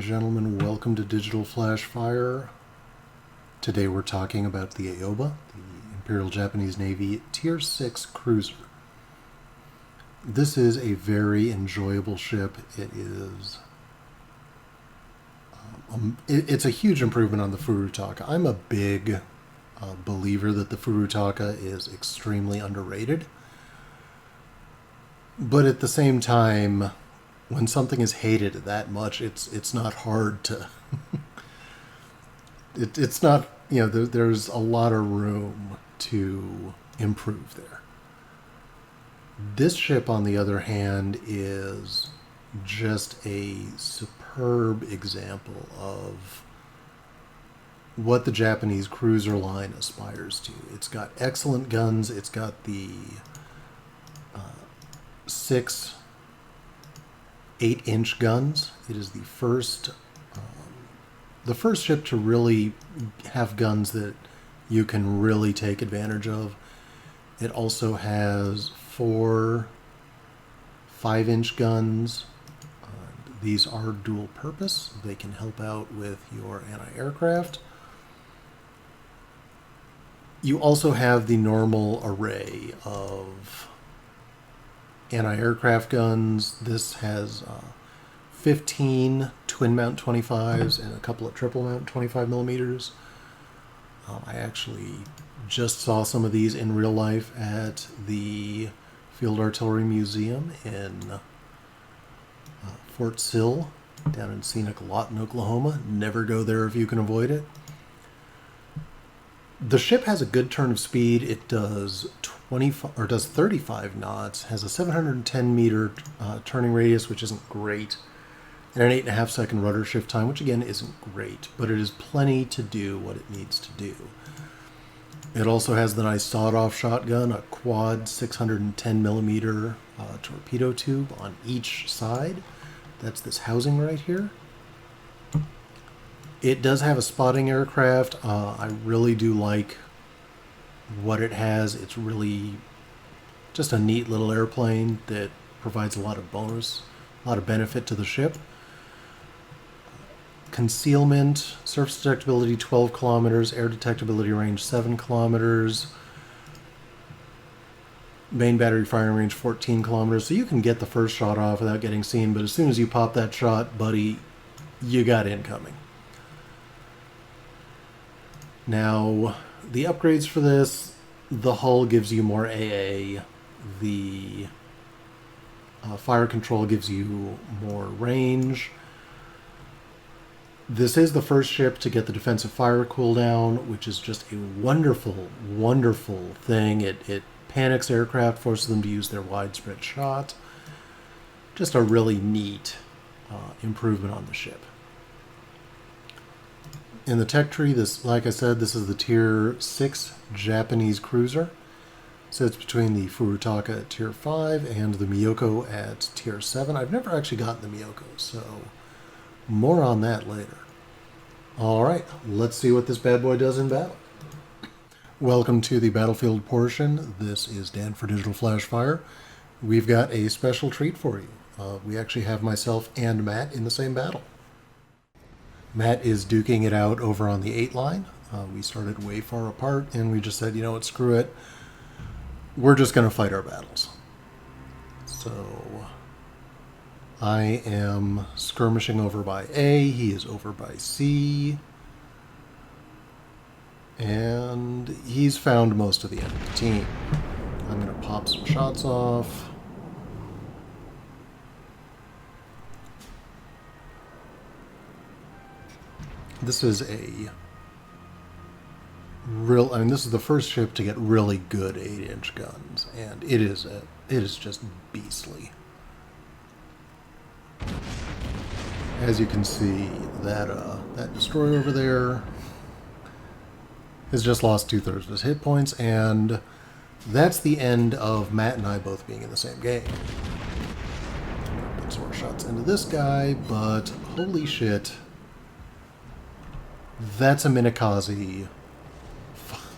gentlemen, welcome to Digital.Flash.Fire. Today we're talking about the Aoba, the Imperial Japanese Navy Tier 6 cruiser. This is a very enjoyable ship. It is... it's a huge improvement on the Furutaka. I'm a big believer that the Furutaka is extremely underrated. But at the same time, when something is hated that much, it's not hard to... it's not, you know, there's a lot of room to improve there. This ship, on the other hand, is just a superb example of what the Japanese cruiser line aspires to. It's got excellent guns. It's got the 6 8-inch guns. It is the first ship to really have guns that you can really take advantage of. It also has 4 5-inch guns. These are dual purpose. They can help out with your anti-aircraft. You also have the normal array of anti-aircraft guns. This has 15 twin mount 25s and a couple of triple mount 25 millimeters. I actually just saw some of these in real life at the Field Artillery Museum in Fort Sill down in scenic Lawton, Oklahoma. Never go there if you can avoid it. The ship has a good turn of speed. It does 35 knots, has a 710 meter turning radius, which isn't great, and an 8.5 second rudder shift time, which again isn't great, but it is plenty to do what it needs to do. It also has the nice sawed-off shotgun, a quad 610 millimeter torpedo tube on each side. That's this housing right here. It does have a spotting aircraft. I really do like what it has. It's really just a neat little airplane that provides a lot of bonus, a lot of benefit to the ship. Concealment, surface detectability 12 kilometers, air detectability range 7 kilometers, main battery firing range 14 kilometers. So you can get the first shot off without getting seen, but as soon as you pop that shot, buddy, you got incoming. Now, the upgrades for this, the hull gives you more AA, the fire control gives you more range. This is the first ship to get the defensive fire cooldown, which is just a wonderful, wonderful thing. It panics aircraft, forces them to use their widespread shot. Just a really neat improvement on the ship. In the tech tree, this, like I said, this is the Tier 6 Japanese cruiser. Sits between the Furutaka at Tier 5 and the Miyoko at Tier 7. I've never actually gotten the Miyoko, so more on that later. Alright, let's see what this bad boy does in battle. Welcome to the battlefield portion. This is Dan for Digital.Flash.Fire. We've got a special treat for you. We actually have myself and Matt in the same battle. Matt is duking it out over on the 8 line. We started way far apart, and we just said, you know what, screw it. We're just going to fight our battles. So I am skirmishing over by A. He is over by C. And he's found most of the enemy team. I'm going to pop some shots off. This is a real, I mean, this is the first ship to get really good 8-inch guns, and it is just beastly. As you can see, that destroyer over there has just lost 2/3 of his hit points, and that's the end of Matt and I both being in the same game. Put some more shots into this guy, but holy shit. That's a Minakaze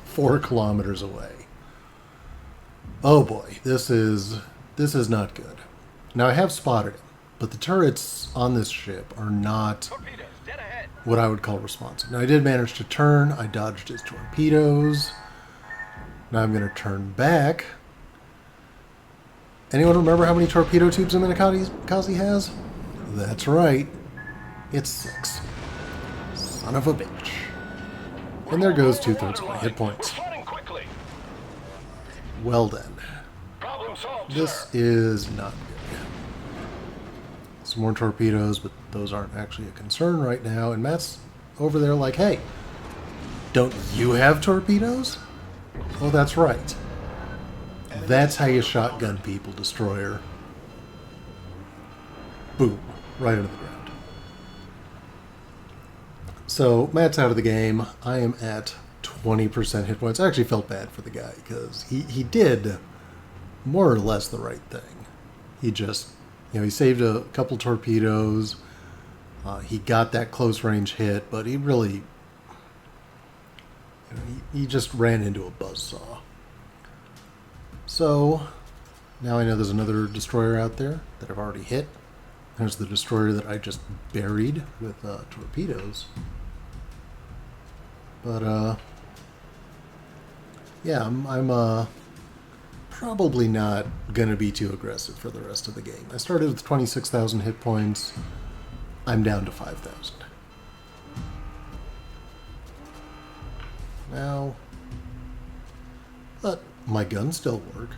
4 kilometers away. Oh boy, this is not good. Now I have spotted him. But the turrets on this ship are not what I would call responsive. Now, I did manage to turn. I dodged his torpedoes. Now I'm going to turn back. Anyone remember how many torpedo tubes a minute Kazi has? That's right. It's 6. Son of a bitch. And there goes 2/3 of my hit points. Well then. This is not good. Some more torpedoes, but those aren't actually a concern right now. And Matt's over there like, hey, don't you have torpedoes? Oh, that's right. That's how you shotgun people, destroyer. Boom. Right into the ground. So, Matt's out of the game. I am at 20% hit points. I actually felt bad for the guy because he did more or less the right thing. He just, he saved a couple torpedoes. He got that close range hit, but he really, he just ran into a buzzsaw. So, now I know there's another destroyer out there that I've already hit. There's the destroyer that I just buried with torpedoes. But, yeah, I'm probably not going to be too aggressive for the rest of the game. I started with 26,000 hit points. I'm down to 5,000. Now, but my guns still work.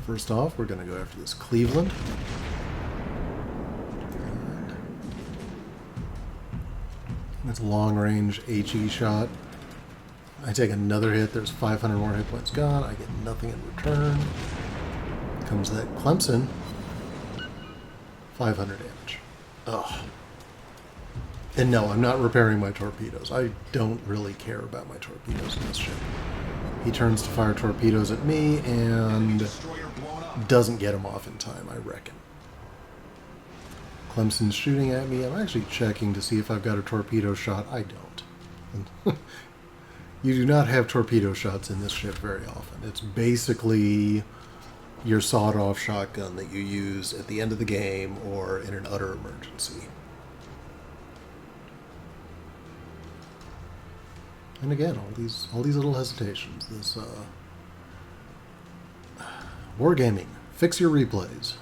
First off, we're going to go after this Cleveland. It's a long-range HE shot. I take another hit. There's 500 more hit points gone. I get nothing in return. Comes that Clemson. 500 damage. Ugh. And no, I'm not repairing my torpedoes. I don't really care about my torpedoes in this ship. He turns to fire torpedoes at me and doesn't get them off in time, I reckon. Clemson's shooting at me. I'm actually checking to see if I've got a torpedo shot. I don't. You do not have torpedo shots in this ship very often. It's basically your sawed-off shotgun that you use at the end of the game or in an utter emergency. And again, all these little hesitations. This wargaming, fix your replays.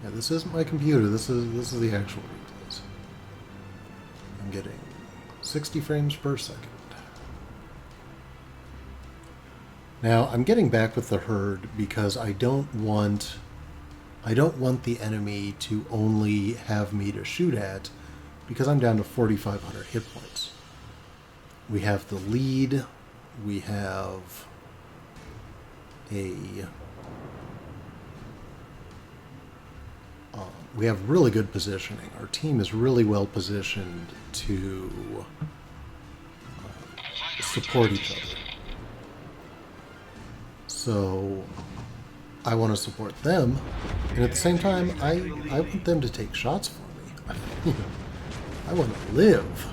Yeah, this isn't my computer. This is the actual replays. I'm getting 60 frames per second. Now, I'm getting back with the herd because I don't want the enemy to only have me to shoot at because I'm down to 4,500 hit points. We have the lead. We have we have really good positioning. Our team is really well positioned to support each other. So I want to support them, and at the same time, I want them to take shots for me. I want to live.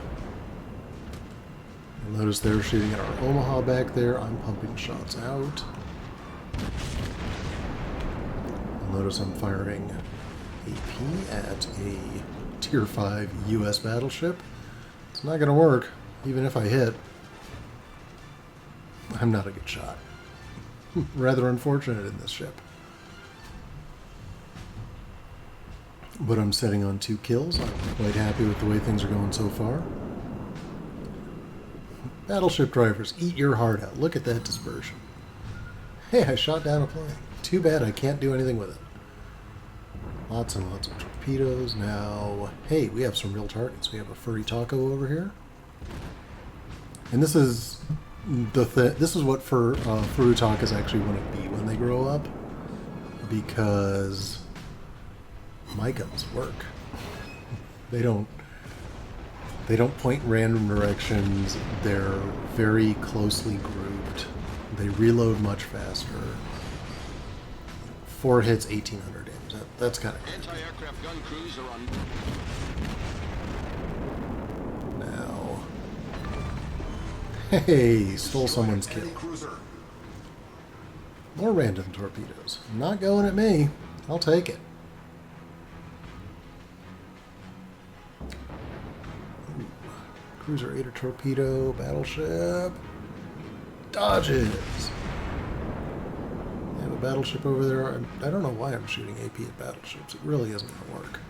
You'll notice they're shooting at our Omaha back there. I'm pumping shots out. You'll notice I'm firing AP at a Tier 5 US battleship. It's not going to work, even if I hit. I'm not a good shot. Rather unfortunate in this ship. But I'm setting on 2 kills. I'm quite happy with the way things are going so far. Battleship drivers, eat your heart out. Look at that dispersion. Hey, I shot down a plane. Too bad I can't do anything with it. Lots and lots of torpedoes. Now, hey, we have some real targets. We have a furry taco over here. And this is this is what Furutakas actually want to be when they grow up, because my guns work. They don't point in random directions. They're very closely grouped. They reload much faster. 4 hits, 1,800 damage. That's kind of crazy. Anti-aircraft gun crews are on. Now, hey, stole someone's kill. More random torpedoes. Not going at me. I'll take it. Ooh. Cruiser 8 torpedo, battleship. Dodges! I have a battleship over there. I don't know why I'm shooting AP at battleships. It really isn't going to work.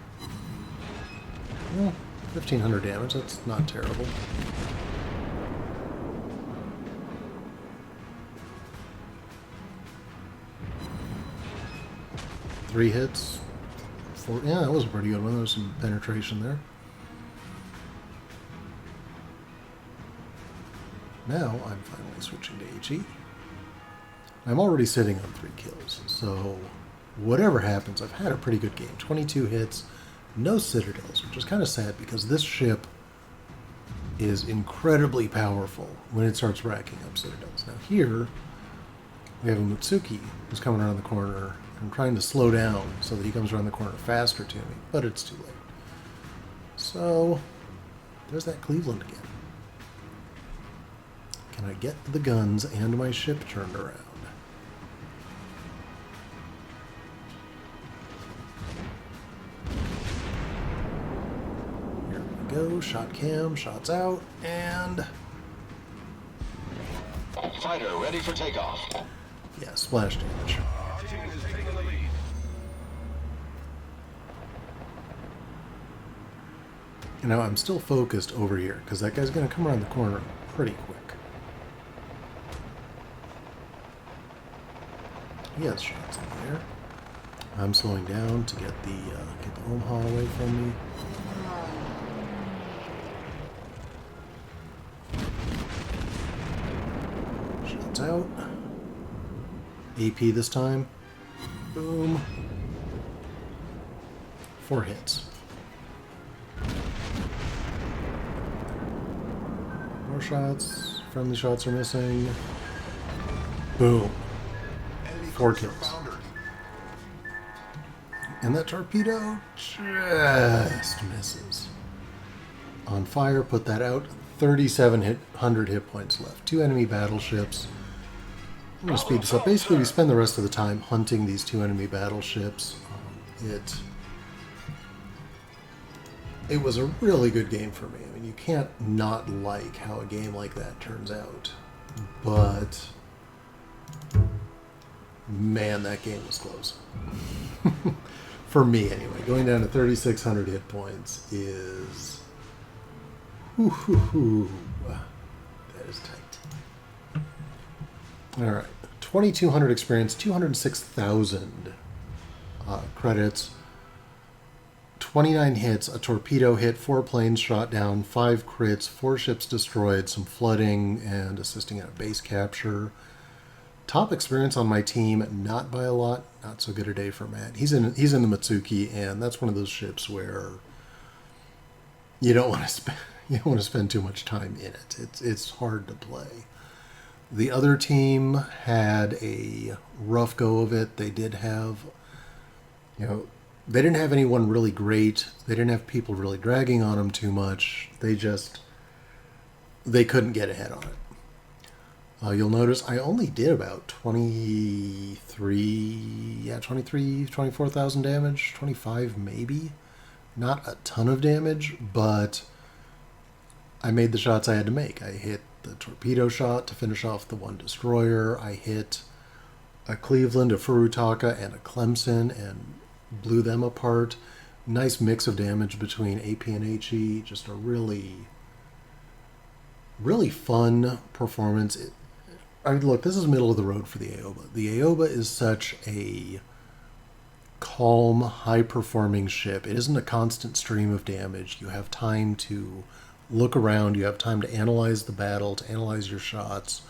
Well, 1,500 damage. That's not terrible. Three hits. Four. Yeah, that was a pretty good one. There was some penetration there. Now I'm finally switching to HE. I'm already sitting on 3 kills, so whatever happens, I've had a pretty good game. 22 hits, no citadels, which is kind of sad because this ship is incredibly powerful when it starts racking up citadels. Now here, we have a Mutsuki who's coming around the corner. I'm trying to slow down so that he comes around the corner faster to me, but it's too late. So, there's that Cleveland again. Can I get the guns and my ship turned around? Here we go. Shot cam, shots out, and... Fighter ready for takeoff. Yeah, splash damage. You know, I'm still focused over here, because that guy's going to come around the corner pretty quick. He has shots in the air. I'm slowing down to get the Omaha away from me. Shots out. AP this time. Boom. 4 hits. More shots. Friendly shots are missing. Boom. 4 kills. And that torpedo just misses. On fire, put that out. 3,700 hit points left. 2 enemy battleships. I'm going to speed this up. Basically, we spend the rest of the time hunting these 2 enemy battleships. It was a really good game for me. I mean, you can't not like how a game like that turns out. But... man, that game was close. For me, anyway. Going down to 3,600 hit points is... that is tight. Alright. 2,200 experience, 206,000 credits. 29 hits, a torpedo hit, 4 planes shot down, 5 crits, 4 ships destroyed, some flooding, and assisting in a base capture. Top experience on my team, not by a lot. Not so good a day for Matt. He's in the Mitsuki, and that's one of those ships where you don't want to spend too much time in it. It's hard to play. The other team had a rough go of it. They did have, they didn't have anyone really great. They didn't have people really dragging on them too much. They couldn't get ahead on it. You'll notice I only did about 24,000 damage, 25 maybe. Not a ton of damage, but I made the shots I had to make. I hit the torpedo shot to finish off the 1 destroyer. I hit a Cleveland, a Furutaka, and a Clemson and blew them apart. Nice mix of damage between AP and HE. Just a really, really fun performance. Look, this is middle of the road for the Aoba. The Aoba is such a calm, high-performing ship. It isn't a constant stream of damage. You have time to look around. You have time to analyze the battle, to analyze your shots.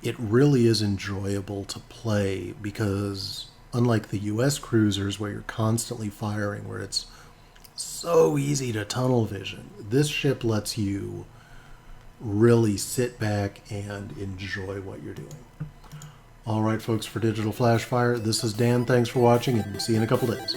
It really is enjoyable to play because, unlike the U.S. cruisers where you're constantly firing, where it's so easy to tunnel vision, this ship lets you really sit back and enjoy what you're doing. All right, folks, for Digital Flash Fire, this is Dan. Thanks for watching, and we'll see you in a couple days.